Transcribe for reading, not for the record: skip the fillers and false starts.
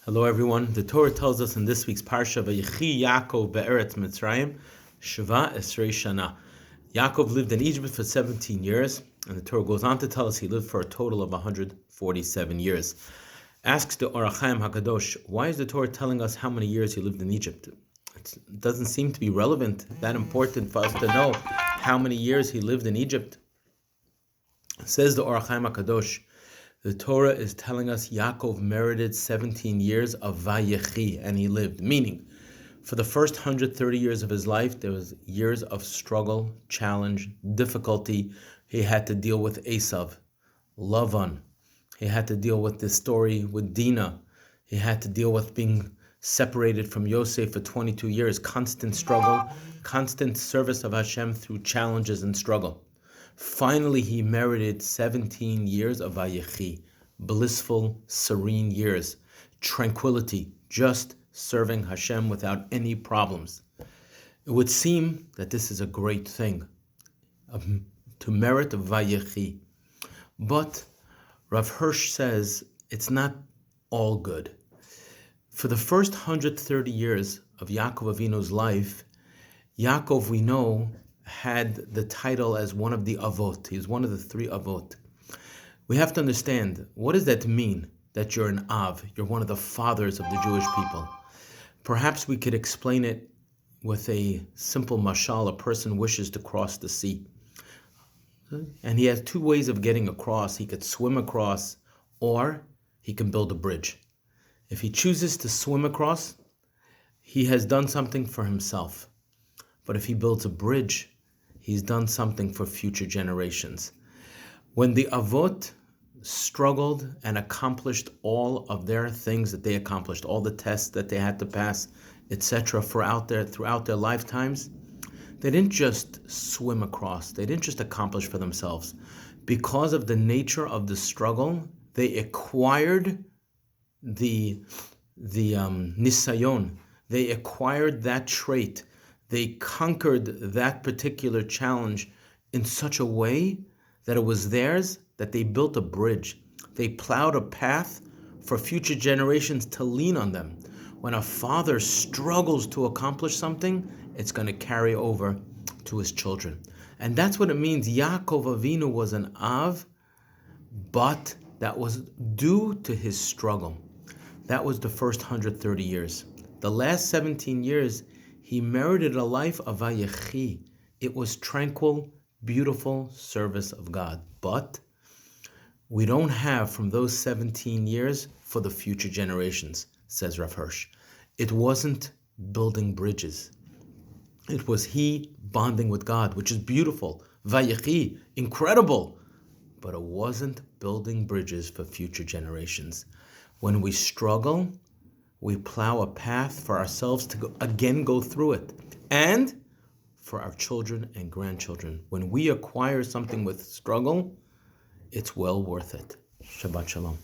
Hello everyone. The Torah tells us in this week's Parsha, Vayechi Yaakov be'eretz Mitzrayim, Sheva Esrei Shana. Yaakov lived in Egypt for 17 years, and the Torah goes on to tell us he lived for a total of 147 years. Asks the Or HaChaim HaKadosh, why is the Torah telling us how many years he lived in Egypt? It doesn't seem to be relevant, that important for us to know how many years he lived in Egypt. Says the Or HaChaim HaKadosh, the Torah is telling us Yaakov merited 17 years of Vayechi, and he lived. Meaning, for the first 130 years of his life, there was years of struggle, challenge, difficulty. He had to deal with Esav, Lavan. He had to deal with this story with Dinah. He had to deal with being separated from Yosef for 22 years. Constant struggle, constant service of Hashem through challenges and struggle. Finally, he merited 17 years of Vayechi, blissful, serene years, tranquility, just serving Hashem without any problems. It would seem that this is a great thing, to merit Vayechi. But Rav Hirsch says it's not all good. For the first 130 years of Yaakov Avinu's life, Yaakov, we know, had the title as one of the Avot. He was one of the three Avot. We have to understand, what does that mean, that you're an Av? You're one of the fathers of the Jewish people. Perhaps we could explain it with a simple mashal. A person wishes to cross the sea, and he has two ways of getting across. He could swim across, or he can build a bridge. If he chooses to swim across, he has done something for himself. But if he builds a bridge, he's done something for future generations. When the Avot struggled and accomplished all of their things that they accomplished, all the tests that they had to pass, etc., throughout their lifetimes, they didn't just swim across. They didn't just accomplish for themselves. Because of the nature of the struggle, they acquired the nisayon. They acquired that trait. They conquered that particular challenge in such a way that it was theirs, that they built a bridge. They plowed a path for future generations to lean on them. When a father struggles to accomplish something, it's going to carry over to his children. And that's what it means. Yaakov Avinu was an Av, but that was due to his struggle. That was the first 130 years. The last 17 years, he merited a life of Vayechi. It was tranquil, beautiful service of God. But we don't have from those 17 years for the future generations, says Rav Hirsch. It wasn't building bridges. It was he bonding with God, which is beautiful. Vayechi, incredible. But it wasn't building bridges for future generations. When we struggle, we plow a path for ourselves to go through it, and for our children and grandchildren. When we acquire something with struggle, it's well worth it. Shabbat Shalom.